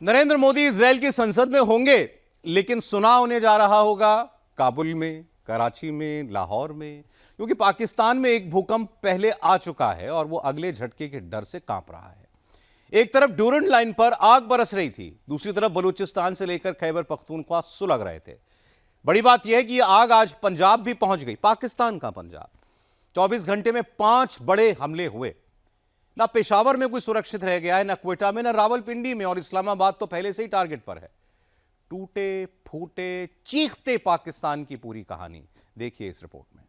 Narendra Modi Israel की संसद में होंगे, लेकिन सुना उन्हें जा रहा होगा काबुल में, कराची में, लाहौर में, क्योंकि पाकिस्तान में एक भूकंप पहले आ चुका है और वो अगले झटके के डर से कांप रहा है। एक तरफ ड्यूरंट लाइन पर आग बरस रही थी, दूसरी तरफ बलूचिस्तान से लेकर खैबर पख्तूनख्वा सुलग रहे थे। बड़ी बात यह है कि यह आग आज पंजाब भी पहुंच गई, पाकिस्तान का पंजाब। 24 घंटे में 5 बड़े हमले हुए। ना पेशावर में कोई सुरक्षित रह गया है, ना क्वेटा में, ना रावलपिंडी में, और इस्लामाबाद तो पहले से ही टारगेट पर है। टूटे फूटे चीखते पाकिस्तान की पूरी कहानी देखिए इस रिपोर्ट में।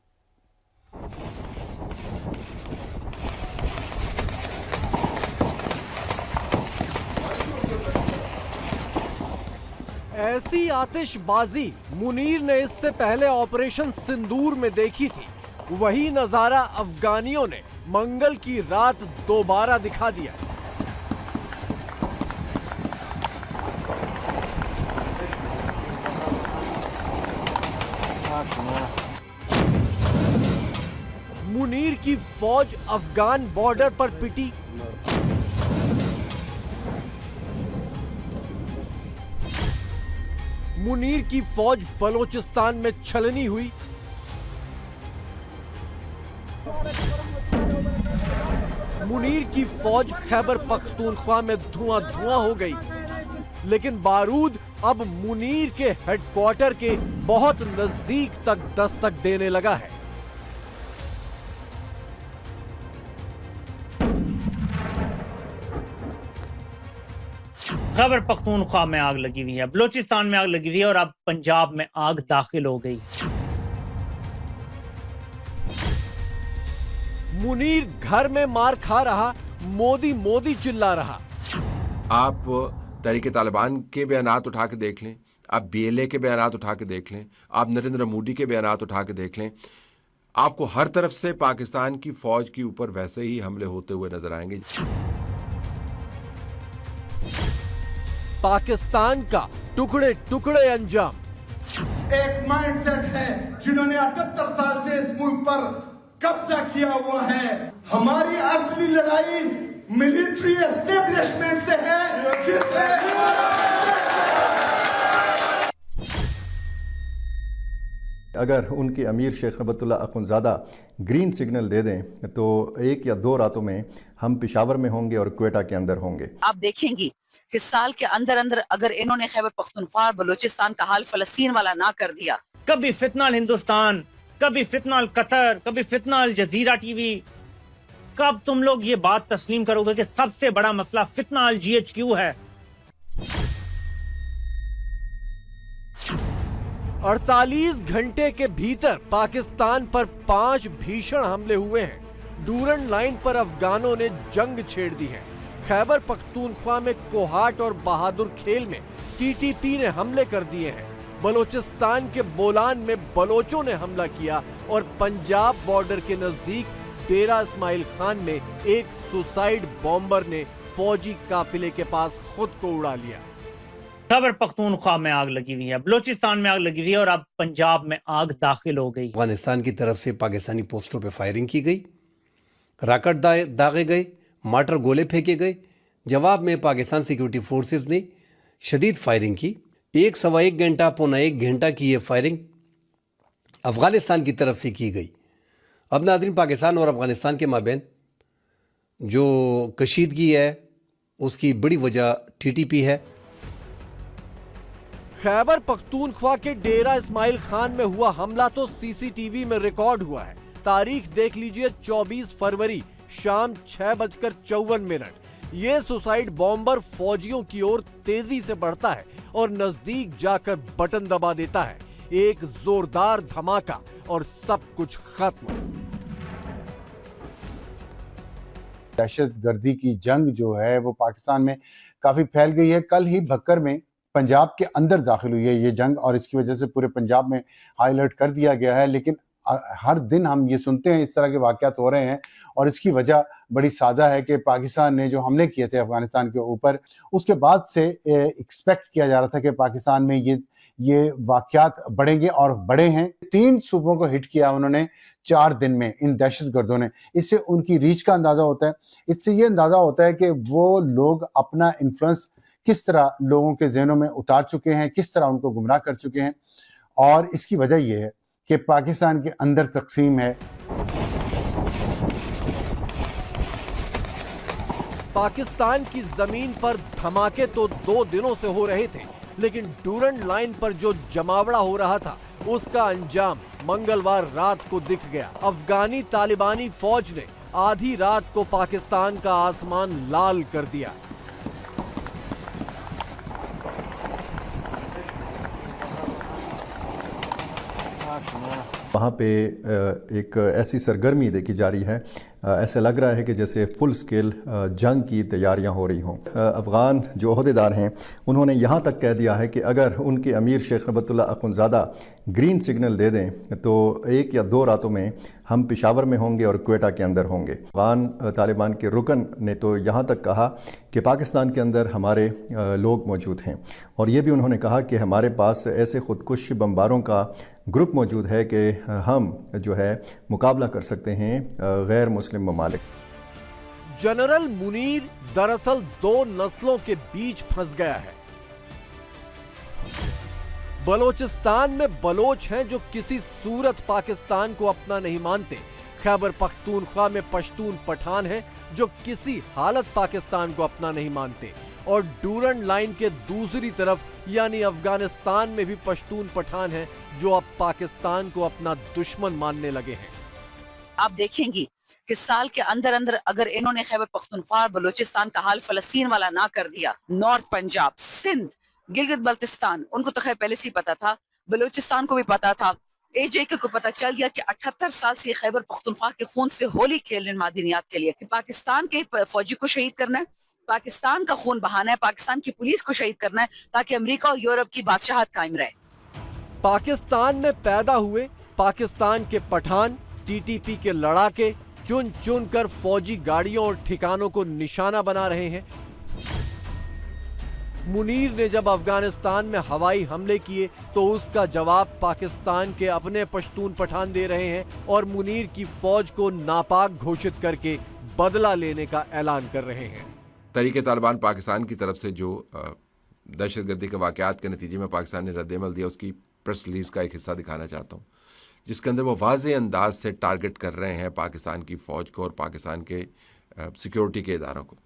ऐसी आतिशबाजी मुनीर ने इससे पहले ऑपरेशन सिंदूर में देखी थी। वही नजारा अफगानियों ने मंगल की रात दोबारा दिखा दिया। मुनीर की फौज अफगान बॉर्डर पर पिटी। मुनीर की फौज बलोचिस्तान में छलनी हुई। मुनीर की फौज खैबर पख्तूनख्वा में धुआं धुआं हो गई। लेकिन बारूद अब मुनीर के हेडक्वार्टर के बहुत नजदीक तक दस्तक देने लगा है। खैबर पख्तूनख्वा में आग लगी हुई है, बलूचिस्तान में आग लगी हुई है और अब पंजाब में आग दाखिल हो गई। मुनीर घर में मार खा रहा, मोदी मोदी चिल्ला रहा। आप तहरीक तालिबान के बयानात उठा के देख लें, आप बीएलए के बयानात उठा के देख लें, आप नरेंद्र मोदी के बयानात उठा के देख लें, आपको हर तरफ से पाकिस्तान की फौज के ऊपर वैसे ही हमले होते हुए नजर आएंगे। पाकिस्तान का टुकड़े टुकड़े अंजाम। एक माइंडसेट है जिन्होंने 78 साल से इस मुल्क पर कब्जा किया हुआ है। हमारी असली लड़ाई मिलिट्री एस्टेब्लिशमेंट से है, अगर उनके अमीर शेख रबतुल्लाह अखुंज़ादा ग्रीन सिग्नल दे दें तो 1 या 2 रातों में हम पेशावर में होंगे और क्वेटा के अंदर होंगे। आप देखेंगी कि साल के अंदर अंदर अगर इन्होंने खैबर पख्तूनख्वा बलूचिस्तान का हाल फलस्तीन वाला ना कर दिया, कभी फितनाल हिंदुस्तान, कभी फितनाल कतर, कभी फितनाल जजीरा टीवी, कब तुम लोग ये बात तस्लीम करोगे कि सबसे बड़ा मसला फितनाल GHQ है? 48 घंटे के भीतर पाकिस्तान पर 5 भीषण हमले हुए हैं। ड्यूरंट लाइन पर अफगानों ने जंग छेड़ दी है। खैबर पख्तूनख्वा में कोहाट और बहादुर खेल में TTP ने हमले कर दिए हैं। बलोचिस्तान के बोलान में बलोचों ने हमला किया और पंजाब बॉर्डर के नजदीक डेरा इस्माइल खान में एक सुसाइड बॉम्बर ने फौजी काफिले के पास खुद को उड़ा लिया। खैबर पख्तूनख्वा में आग लगी हुई है, बलूचिस्तान में आग लगी हुई है और अब पंजाब में आग दाखिल हो गई। अफगानिस्तान की तरफ से पाकिस्तानी पोस्टों पे फायरिंग की गई, रॉकेट दागे गए, मार्टर गोले फेंके गए। जवाब में पाकिस्तान सिक्योरिटी फोर्सेस ने शदीद फायरिंग की। 1-1.25 घंटा, पौना 1 घंटा की ये फायरिंग अफगानिस्तान की तरफ से की गई। अब नाज़रीन, पाकिस्तान और अफगानिस्तान के माबैन जो कशीदगी है उसकी बड़ी वजह TTP है। खैबर पख्तूनख्वा के डेरा इस्माइल खान में हुआ हमला तो CCTV में रिकॉर्ड हुआ है। तारीख देख लीजिए, 24 फरवरी शाम 6:54। ये सुसाइड बॉम्बर फौजियों की ओर तेजी से बढ़ता है और नजदीक जाकर बटन दबा देता है। एक जोरदार धमाका और सब कुछ खत्म। दहशतगर्दी की जंग जो है वो पाकिस्तान में काफी फैल गई है। कल ही भक्कर में पंजाब के अंदर दाखिल हुई है ये जंग और इसकी वजह से पूरे पंजाब में हाई अलर्ट कर दिया गया है। लेकिन हर दिन हम ये सुनते हैं इस तरह के वाक़यात हो रहे हैं और इसकी वजह बड़ी सादा है कि पाकिस्तान ने जो हमले किए थे अफगानिस्तान के ऊपर, उसके बाद से एक्सपेक्ट किया जा रहा था कि पाकिस्तान में ये वाक़यात बढ़ेंगे और बढ़े हैं। 3 सूबों को हिट किया उन्होंने 4 दिन में इन दहशतगर्दों ने। इससे उनकी रीच का अंदाज़ा होता है। इससे ये अंदाज़ा होता है कि वो लोग अपना इन्फ्लुएंस किस तरह लोगों के जहनों में उतार चुके हैं, किस तरह उनको गुमराह कर चुके हैं। और इसकी वजह यह है कि पाकिस्तान के अंदर तकसीम है। पाकिस्तान की जमीन पर धमाके तो 2 दिनों से हो रहे थे, लेकिन डूरंड लाइन पर जो जमावड़ा हो रहा था उसका अंजाम मंगलवार रात को दिख गया। अफगानी तालिबानी फौज ने आधी रात को पाकिस्तान का आसमान लाल कर दिया। वहाँ पे एक ऐसी सरगर्मी देखी जा रही है, ऐसे लग रहा है कि जैसे फुल स्केल जंग की तैयारियां हो रही हों। अफ़गान जो अहदेदार हैं उन्होंने यहाँ तक कह दिया है कि अगर उनके अमीर शेख रबतुल्लाह अख़ुंज़ादा ग्रीन सिग्नल दे दें तो 1 या 2 रातों में हम पेशावर में होंगे और क्वेटा के अंदर होंगे। अफ़गान तालिबान के रुकन ने तो यहाँ तक कहा कि पाकिस्तान के अंदर हमारे लोग मौजूद हैं, और ये भी उन्होंने कहा कि हमारे पास ऐसे ख़ुदकुश बमबारों का ग्रुप मौजूद है कि हम जो है मुकाबला कर सकते हैं गैर मुस्लिम ममालिक। जनरल मुनीर दरअसल 2 नस्लों के बीच फंस गया है। बलोचिस्तान में बलोच हैं जो किसी सूरत पाकिस्तान को अपना नहीं मानते। खैबर पख्तूनख्वा में पश्तून पठान हैं जो किसी हालत पाकिस्तान को अपना नहीं मानते। और डूरंड लाइन के दूसरी तरफ यानी अफगानिस्तान में भी पश्तून पठान हैं जो अब पाकिस्तान को अपना दुश्मन मानने लगे हैं। आप देखेंगी कि साल के अंदर अंदर अगर इन्होंने खैबर पख्तूनख्वा बलूचिस्तान का हाल फलस्तीन वाला ना कर दिया, नॉर्थ पंजाब, सिंध, गिलगित बल्तिस्तान, उनको तो खैर पहले से ही पता था, बलूचिस्तान को भी पता था, AJK को पता चल गया कि 78 साल से खैबर पख्तूनख्वा के खून से होली खेल रहे मादनियात के लिए कि पाकिस्तान के फौजी को शहीद करना है, पाकिस्तान का खून बहाना है, पाकिस्तान की पुलिस को शहीद करना है ताकि अमेरिका और यूरोप की बादशाहत कायम रहे। पाकिस्तान में पैदा हुए पाकिस्तान के पठान TTP के लड़ाके चुन चुन कर फौजी गाड़ियों और ठिकानों को निशाना बना रहे हैं। मुनीर ने जब अफगानिस्तान में हवाई हमले किए तो उसका जवाब पाकिस्तान के अपने पश्तून पठान दे रहे हैं और मुनीर की फौज को नापाक घोषित करके बदला लेने का ऐलान कर रहे हैं। तहरीक तालिबान पाकिस्तान की तरफ से जो दहशतगर्दी के वाक़यात के नतीजे में पाकिस्तान ने रद्द-ए-अमल दिया, उसकी प्रेस रिलीज़ का एक हिस्सा दिखाना चाहता हूँ, जिसके अंदर वो वाज़ेह अंदाज से टारगेट कर रहे हैं पाकिस्तान की फ़ौज को और पाकिस्तान के सिक्योरिटी के इदारों को।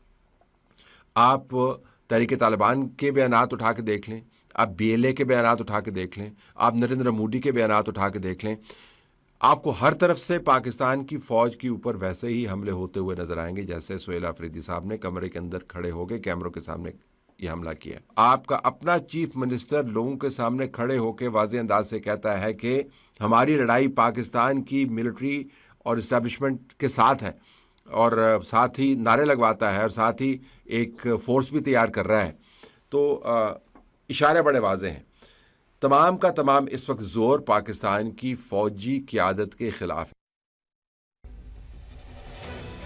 आप तहरीक तालिबान के बयानात उठा के देख लें, आप BLA के बयानात उठा के देख लें, आप नरेंद्र मोदी के बयानात उठा के देख लें, आपको हर तरफ से पाकिस्तान की फ़ौज के ऊपर वैसे ही हमले होते हुए नजर आएंगे जैसे सुहेल अफरीदी साहब ने कमरे के अंदर खड़े होकर कैमरों के सामने ये हमला किया। आपका अपना चीफ मिनिस्टर लोगों के सामने खड़े होकर वाज़ेह अंदाज से कहता है कि हमारी लड़ाई पाकिस्तान की मिलिट्री और इस्टेब्लिशमेंट के साथ है, और साथ ही नारे लगवाता है और साथ ही एक फोर्स भी तैयार कर रहा है। तो इशारे बड़े वाज़ेह हैं। तमाम का तमाम इस वक्त जोर पाकिस्तान की फौजी क़यादत के खिलाफ है।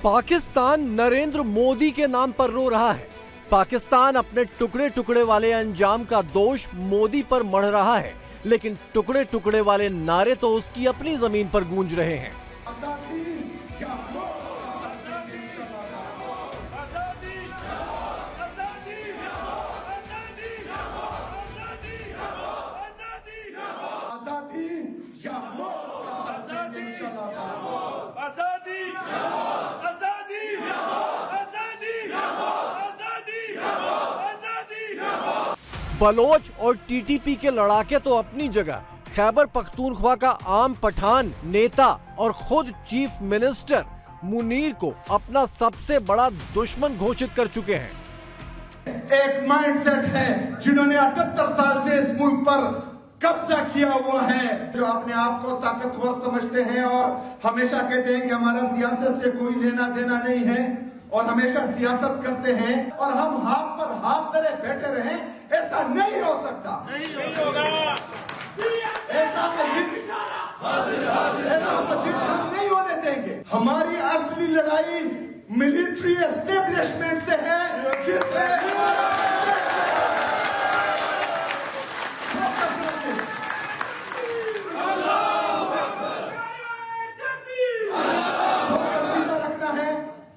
पाकिस्तान नरेंद्र मोदी के नाम पर रो रहा है। पाकिस्तान अपने टुकड़े टुकड़े वाले अंजाम का दोष मोदी पर मढ़ रहा है, लेकिन टुकड़े टुकड़े वाले नारे तो उसकी अपनी जमीन पर गूंज रहे हैं। बलोच और TTP के लड़ाके तो अपनी जगह, खैबर पख्तूनख्वा का आम पठान नेता और खुद चीफ मिनिस्टर मुनीर को अपना सबसे बड़ा दुश्मन घोषित कर चुके हैं। एक माइंडसेट है जिन्होंने 78 साल से इस मुल्क पर कब्जा किया हुआ है, जो अपने आप को ताकतवर समझते हैं और हमेशा कहते हैं कि हमारा सियासत से कोई लेना देना नहीं है और हमेशा सियासत करते हैं और हम हाथ पर हाथ धरे बैठे रहें, ऐसा नहीं हो सकता, नहीं होगा। ऐसा मजीद हम नहीं होने देंगे। हमारी असली लड़ाई मिलिट्री एस्टेब्लिशमेंट से है,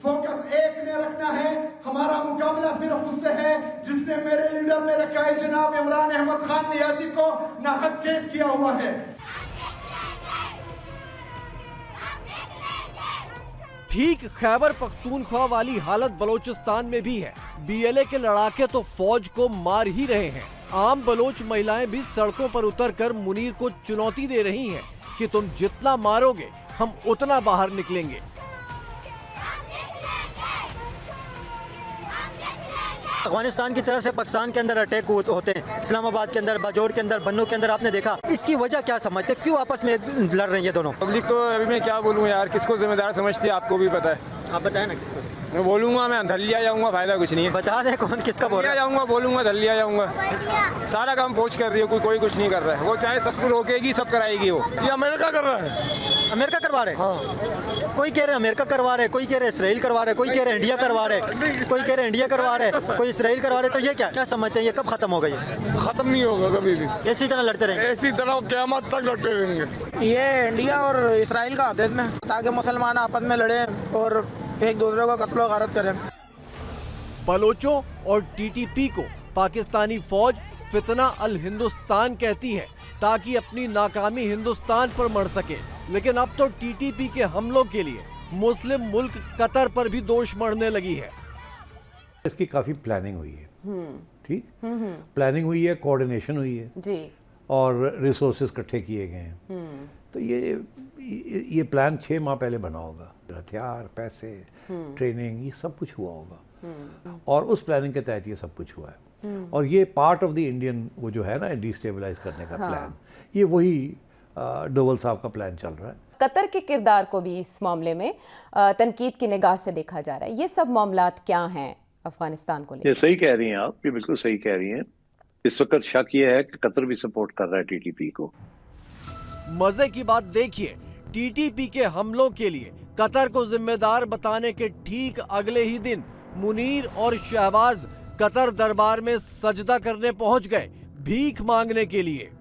फोकस एक ने रखना है। हमारा मुकाबला सिर्फ उससे है जिसने मेरे लीडर ने रखा है जनाब इमरान अहमद खान नियाजी को नाहक कैद किया हुआ है। ठीक खैबर पख्तूनख्वा वाली हालत बलोचिस्तान में भी है। बीएलए के लड़ाके तो फौज को मार ही रहे हैं। आम बलोच महिलाएं भी सड़कों पर उतरकर मुनीर को चुनौती दे रही हैं कि तुम जितना मारोगे हम उतना बाहर निकलेंगे। अफगानिस्तान की तरफ से पाकिस्तान के अंदर अटैक होते हैं, इस्लामाबाद के अंदर, बाजौर के अंदर, बन्नू के अंदर, आपने देखा। इसकी वजह क्या समझते, क्यों आपस में लड़ रही है दोनों? पब्लिक तो अभी मैं क्या बोलूँ यार, किसको जिम्मेदार समझती है आपको भी पता है। आप बताएं ना किसको। मैं बोलूँगा, मैं धलिया जाऊँगा, फायदा कुछ नहीं है। बता दें कौन किसका बोल रहा है। जाऊँगा, बोलूँगा धलिया जाऊँगा। सारा काम फौज कर रही है, कोई कुछ नहीं कर रहा है। वो चाहे सबको रोकेगी, सब कराएगी। वो ये अमेरिका कर रहा है। अमेरिका करवा रहे? हाँ। कोई कह रहे अमेरिका करवा रहे, कोई कह रहे इसराइल करवा रहे, कोई कह रहे इंडिया करवा रहे, कोई कह रहे इंडिया करवा रहे, कोई इसराइल करवा रहे। तो ये क्या समझते हैं, ये कब खत्म होगा? ये खत्म नहीं होगा कभी भी, इसी तरह लड़ते रहेंगे, इसी तरह क़यामत तक लड़ते रहेंगे। ये इंडिया और इसराइल का आदेश में, ताकि मुसलमान आपस में लड़े और एक दूसरे को कत्ल गारत करें। बलोचों और टीटीपी को पाकिस्तानी फौज फितना अल हिंदुस्तान कहती है ताकि अपनी नाकामी हिंदुस्तान पर मर सके। लेकिन अब तो टीटीपी के हमलों के लिए मुस्लिम मुल्क कतर पर भी दोष मढ़ने लगी है। इसकी काफ़ी प्लानिंग हुई है, ठीक, प्लानिंग हुई है, कोऑर्डिनेशन हुई है जी, और रिसोर्सेज इकट्ठे किए गए हैं। तो ये प्लान 6 माह पहले बना होगा। हथियार, पैसे, ट्रेनिंग, ये सब कुछ हुआ होगा और उस प्लानिंग के तहत ये सब कुछ हुआ है। और ये पार्ट ऑफ द इंडियन वो जो है ना डिस्टेबलाइज करने का प्लान, ये वही डोवल साहब का प्लान चल रहा है। कतर के किरदार को भी इस मामले में तनकीद की निगाह से देखा जा रहा है। ये सब मामलात क्या हैं अफगानिस्तान को लेकर? ये सही कह रही हैं आप, ये बिल्कुल सही कह रही हैं। इस वक्त शक ये है कि कतर भी सपोर्ट कर रहा है टीटीपी को। मजे की बात देखिए, टीटीपी के हमलों के लिए कतर को जिम्मेदार बताने के ठीक अगले ही दिन मुनीर और शहबाज कतर दरबार में सजदा करने पहुंच गए, भीख मांगने के लिए।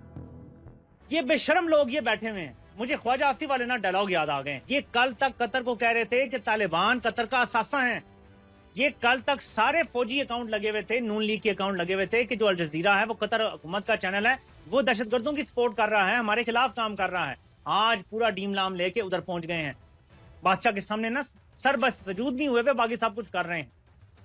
ये बेशरम लोग ये बैठे हुए हैं। मुझे ख्वाजा आसिफ वाले ना डायलॉग याद आ गए। ये कल तक कतर को कह रहे थे कि तालिबान कतर का असासा है। ये कल तक सारे फौजी अकाउंट लगे हुए थे, नून लीग के अकाउंट लगे हुए थे कि जो अल जजीरा है वो कतर हुकूमत का चैनल है, वो दहशतगर्दों की सपोर्ट कर रहा है, हमारे खिलाफ काम कर रहा है। आज पूरा डीम लाम लेके उधर पहुंच गए हैं। बादशाह के सामने ना सर बस वजूद नहीं हुए, बाकी सब कुछ कर रहे हैं।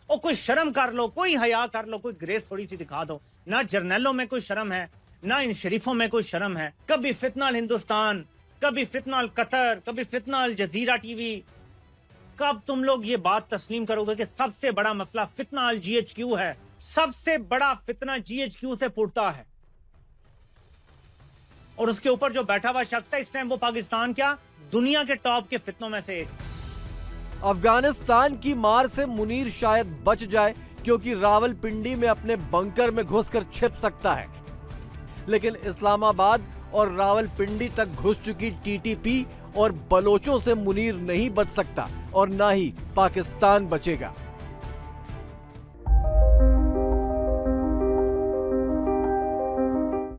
और कोई शर्म कर लो, कोई हया कर लो, कोई ग्रेस थोड़ी सी दिखा दो। ना जर्नलों में कोई शर्म है, ना इन शरीफों में कोई शर्म है। कभी फितना अल हिंदुस्तान, कभी फितना अल कतर, कभी फितना अल जजीरा टीवी। कब तुम लोग ये बात तस्लीम करोगे कि सबसे बड़ा मसला फितना अल GHQ है? सबसे बड़ा फितना GHQ से फूटता है और उसके ऊपर जो बैठा हुआ शख्स है इस टाइम, वो पाकिस्तान क्या दुनिया के टॉप के फितनों में से एक। अफगानिस्तान की मार से मुनीर शायद बच जाए क्योंकि रावलपिंडी में अपने बंकर में घुसकर छिप सकता है, लेकिन इस्लामाबाद और रावलपिंडी तक घुस चुकी टीटीपी और बलोचों से मुनीर नहीं बच सकता और ना ही पाकिस्तान बचेगा।